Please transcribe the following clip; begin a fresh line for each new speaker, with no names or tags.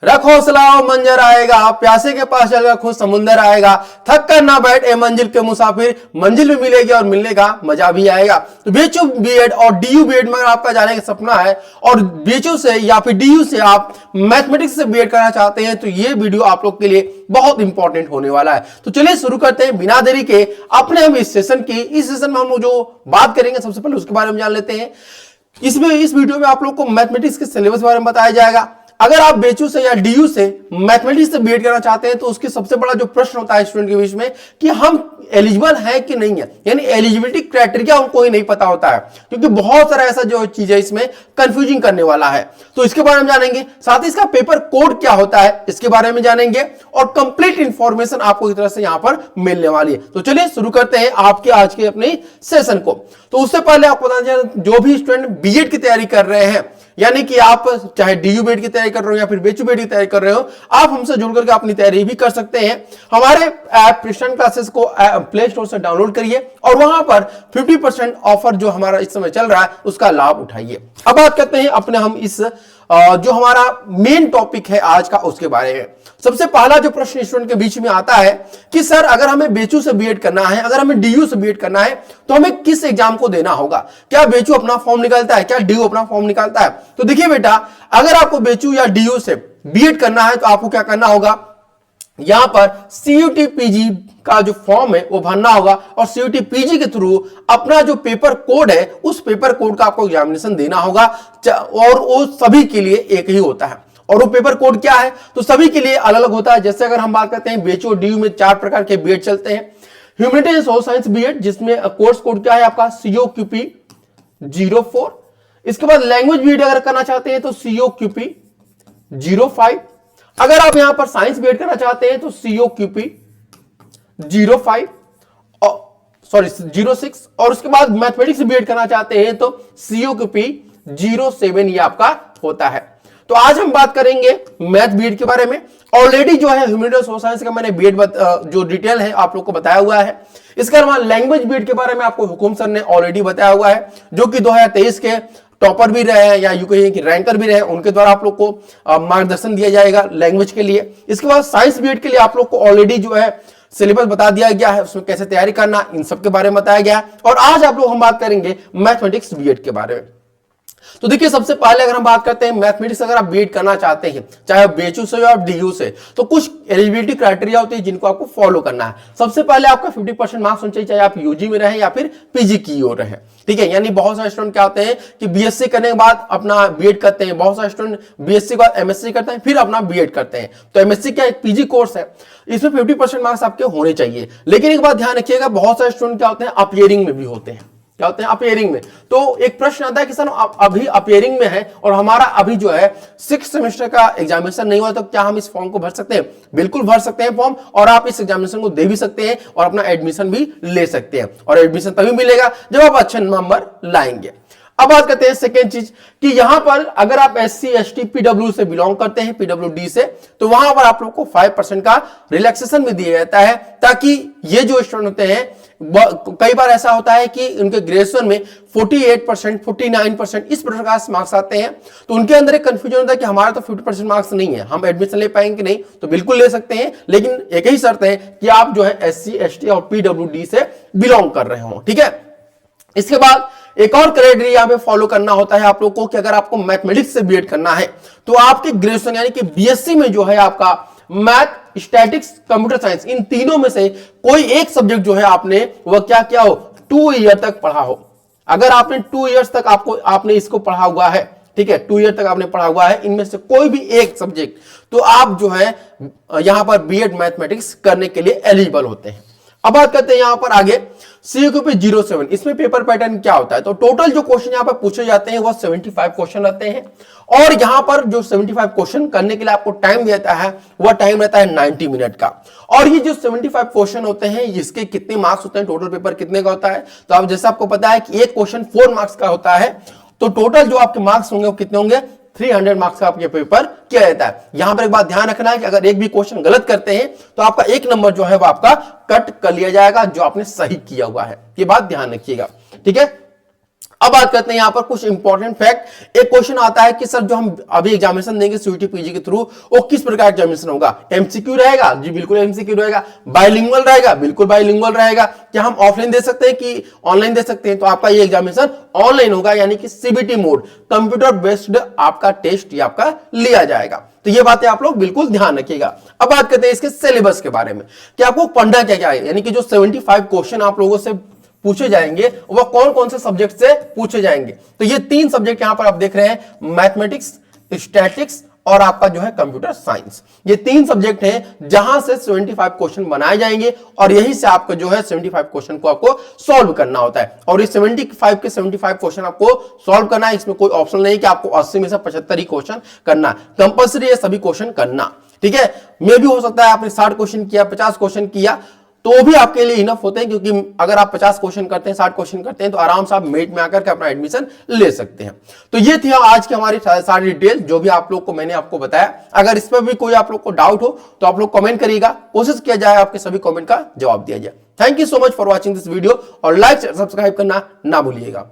रख हौसला मंजर आएगा, प्यासे के पास चलकर खुद समुंदर आएगा, थक कर ना बैठ ए मंजिल के मुसाफिर, मंजिल भी मिलेगी और मिलने का मजा भी आएगा। तो बीएचयू बीएड और डीयू बीएड में अगर आपका जाने का सपना है और बीएचयू से या फिर डीयू से आप मैथमेटिक्स से बीएड करना चाहते हैं तो ये वीडियो आप लोग के लिए बहुत इंपॉर्टेंट होने वाला है। तो चलिए शुरू करते हैं बिना देरी के अपने हम इस सेशन में हम जो बात करेंगे सबसे पहले उसके बारे में जान लेते हैं। इस वीडियो में आप लोग को मैथमेटिक्स के सिलेबस के बारे में बताया जाएगा। अगर आप बीएचयू से या डीयू से मैथमेटिक्स से बीएड करना चाहते हैं तो उसके सबसे बड़ा जो प्रश्न होता है स्टूडेंट के बीच में कि हम एलिजिबल है कि नहीं है, यानी एलिजिबिलिटी क्राइटेरिया उनको ही नहीं पता होता है, क्योंकि बहुत सारा ऐसा जो चीज है इसमें कंफ्यूजिंग करने वाला है। तो इसके बारे में जानेंगे, साथ ही इसका पेपर कोड क्या होता है इसके बारे में जानेंगे और कंप्लीट इंफॉर्मेशन आपको इस तरह से यहां पर मिलने वाली है। तो चलिए शुरू करते हैं आपके आज के अपने सेशन को। तो उससे पहले आपको बता दें, जो भी स्टूडेंट बीएड की तैयारी कर रहे हैं, यानी कि आप चाहे डीयू बीएड की तैयारी कर रहे हो या फिर बीएचयू बीएड की तैयारी कर रहे हो, आप हमसे जुड़ करके अपनी तैयारी भी कर सकते हैं। हमारे ऐप प्रिशन क्लासेस को प्ले स्टोर से डाउनलोड करिए और वहां पर 50% ऑफर जो हमारा इस समय चल रहा है उसका लाभ उठाइए। अब बात करते हैं अपने हम इस जो हमारा मेन टॉपिक है आज का उसके बारे में। सबसे पहला जो प्रश्न स्टूडेंट के बीच में आता है कि सर अगर हमें बीएचयू से बीएड करना है, अगर हमें डीयू से बीएड करना है तो हमें किस एग्जाम को देना होगा? क्या बीएचयू अपना फॉर्म निकालता है, क्या डीयू अपना फॉर्म निकालता है? तो देखिए बेटा, अगर आपको बीएचयू या डीयू से बीएड करना है तो आपको क्या करना होगा, यहां पर सीयूटी पीजी का जो फॉर्म है वो भरना होगा और सीयूटी पीजी के थ्रू अपना जो पेपर कोड है उस पेपर कोड का आपको एग्जामिनेशन देना होगा और वो सभी के लिए एक ही होता है। और वो पेपर कोड क्या है तो सभी के लिए अलग अलग होता है। जैसे अगर हम बात करते हैं बीएचयू और डीयू में 4 प्रकार के बीएड चलते हैं। Humanities and social science B Ed, जिसमें कोर्स कोड क्या है आपका COQP 04। इसके बाद लैंग्वेज बीएड अगर करना चाहते हैं तो COQP 05। अगर आप यहां पर साइंस बीएड करना चाहते हैं तो COQP 05 सॉरी 06 और उसके बाद मैथमेटिक्स बीएड करना चाहते हैं तो COQP 07 ये आपका होता है। तो आज हम बात करेंगे मैथ बीएड के बारे में। ऑलरेडी जो है ह्यूमैनिटीज और सोशल साइंस का मैंने बीएड जो डिटेल है आप लोग को बताया हुआ है। इसके अलावा लैंग्वेज बीएड के बारे में आपको हुकुम सर ने ऑलरेडी बताया हुआ है, जो कि 2023 के टॉपर भी रहे हैं या यूं कहिए कि रैंकर भी रहे, उनके द्वारा आप लोग को मार्गदर्शन दिया जाएगा लैंग्वेज के लिए। इसके बाद साइंस बीएड के लिए आप लोग को ऑलरेडी जो है सिलेबस बता दिया गया है, उसमें कैसे तैयारी करना इन सब के बारे में बताया गया है। और आज आप लोग हम बात करेंगे मैथमेटिक्स बीएड के बारे में। तो देखिए, सबसे पहले अगर हम बात करते हैं मैथमेटिक्स अगर आप बीएड करना चाहते हैं, चाहे बीएचयू से या डीयू से, तो कुछ एलिजिबिलिटी क्राइटेरिया होती है जिनको आपको फॉलो करना है। सबसे पहले आपका 50% मार्क्स होने चाहिए, चाहे आप यूजी में रहे या फिर पीजी की ओर रहे। ठीक है, यानी बहुत सारे स्टूडेंट क्या होते हैं कि बीएससी करने के बाद अपना बीएड करते हैं, बहुत सारे स्टूडेंट बीएससी के बाद एमएससी करते हैं फिर अपना बीएड करते हैं। तो एमएससी क्या एक पीजी कोर्स है, इसमें 50% मार्क्स आपके होने चाहिए। लेकिन एक बात ध्यान रखिएगा, बहुत सारे स्टूडेंट क्या होते हैं अपीयरिंग में भी होते हैं। क्या होते हैं अपीयरिंग में। तो एक प्रश्न आता है कि सर अभी अपीयरिंग में है और हमारा अभी जो है 6th सेमेस्टर का एग्जामिनेशन नहीं हुआ, तो क्या हम इस फॉर्म को भर सकते हैं? बिल्कुल भर सकते हैं फॉर्म, और आप इस एग्जामिनेशन को दे भी सकते हैं और अपना एडमिशन भी ले सकते हैं। और एडमिशन तभी मिलेगा जब आप अच्छे नंबर लाएंगे। अब बात करते हैं सेकेंड चीज कि यहां पर अगर आप SC ST PW से बिलोंग करते हैं, PWD से, तो वहां पर आप लोग को 5% का रिलैक्सेशन भी दिया जाता है, ताकि ये जो स्टूडेंट होते हैं, कई बार ऐसा होता है कि उनके ग्रेजुएशन में 48%, 49% इस प्रकार से मार्क्स आते हैं, तो उनके अंदर एक कंफ्यूजन होता है कि हमारा तो 50% मार्क्स नहीं है, हम एडमिशन ले पाएंगे कि नहीं। तो बिल्कुल ले सकते हैं, लेकिन एक ही शर्त है कि आप जो है SC ST और PWD से बिलोंग कर रहे हो। ठीक है, इसके बाद एक और क्राइटेरिया पे फॉलो करना होता है आप लोग को कि अगर आपको मैथमेटिक्स से बीएड करना है तो आपके ग्रेजुएशन यानी कि बीएससी में जो है आपका मैथ, स्टैटिक्स, कंप्यूटर साइंस, इन तीनों में से कोई एक सब्जेक्ट जो है आपने वह क्या किया हो, 2 ईयर तक पढ़ा हो। अगर आपने 2 इयर्स तक आपने इसको पढ़ा हुआ है, ठीक है, 2 ईयर तक आपने पढ़ा हुआ है, इनमें से कोई भी एक सब्जेक्ट, तो आप जो है यहां पर बीएड मैथमेटिक्स करने के लिए एलिजिबल होते हैं। अब बात करते हैं यहां पर आगे COQP 07। इसमें पेपर पैटर्न क्या होता है? तो टोटल जो क्वेश्चन यहां पर पूछे जाते हैं वह 75 क्वेश्चन रहते हैं, और यहां पर जो 75 क्वेश्चन करने के लिए आपको टाइम देता है वह टाइम रहता है 90 मिनट का। और ये जो 75 क्वेश्चन होते हैं, इसके कितने मार्क्स होते हैं, टोटल पेपर कितने का होता है? तो आप जैसे आपको पता है कि एक क्वेश्चन 4 मार्क्स का होता है, तो टोटल जो आपके मार्क्स होंगे वो कितने होंगे? 300 मार्क्स का आपके पेपर किया जाता है। यहां पर एक बात ध्यान रखना है कि अगर एक भी क्वेश्चन गलत करते हैं तो आपका 1 नंबर जो है वो आपका कट कर लिया जाएगा, जो आपने सही किया हुआ है। ये बात ध्यान रखिएगा। ठीक है, अब बात करते हैं यहां पर कुछ इंपॉर्टेंट फैक्ट। एक क्वेश्चन आता है कि सर जो हम अभी एग्जामिनेशन देंगे सीयूटी पीजी के थ्रू, वो किस प्रकार का एग्जामिनेशन होगा? एमसीक्यू रहेगा? जी बिल्कुल एमसीक्यू रहेगा। बाइलिंगुअल रहेगा? बिल्कुल बाइलिंगुअल रहेगा। क्या हम ऑफलाइन दे सकते हैं कि ऑनलाइन दे सकते हैं? तो आपका ये एग्जामिनेशन ऑनलाइन होगा, यानी कि सीबीटी मोड, कंप्यूटर बेस्ड आपका टेस्ट ये आपका लिया जाएगा। तो ये बातें आप लोग बिल्कुल ध्यान रखिएगा। अब बात करते हैं इसके सिलेबस के बारे में कि आपको पढ़ना क्या क्या है, यानी कि जो 75 क्वेश्चन आप लोगों से पूछे जाएंगे वह कौन कौन से सब्जेक्ट से पूछे जाएंगे। तो ये 3 सब्जेक्ट यहां पर आप देख रहे हैं, मैथमेटिक्स, स्टैटिक्स और आपका जो है कंप्यूटर साइंस। ये 3 सब्जेक्ट हैं जहां से 75 क्वेश्चन बनाए जाएंगे और यही से आपको जो है 75 क्वेश्चन को आपको सॉल्व करना होता है। और ये 75 के 75 क्वेश्चन आपको सॉल्व करना है, इसमें कोई ऑप्शन नहीं कि आपको 80 में से 75 ही क्वेश्चन करना, कंपल्सरी है सभी क्वेश्चन करना। ठीक है, मे भी हो सकता है आपने 60 क्वेश्चन किया, 50 क्वेश्चन किया, तो भी आपके लिए इनफ होते हैं, क्योंकि अगर आप 50 क्वेश्चन करते हैं, 60 क्वेश्चन करते हैं, तो आराम से आप मेट में आकर के अपना एडमिशन ले सकते हैं। तो ये थी आज की हमारी सारी डिटेल जो भी आप लोग को मैंने आपको बताया। अगर इस पर भी कोई आप लोग को डाउट हो तो आप लोग कमेंट करिएगा, कोशिश किया जाए आपके सभी कमेंट का जवाब दिया जाए। Thank you so much for watching this video और लाइक सब्सक्राइब करना ना भूलिएगा।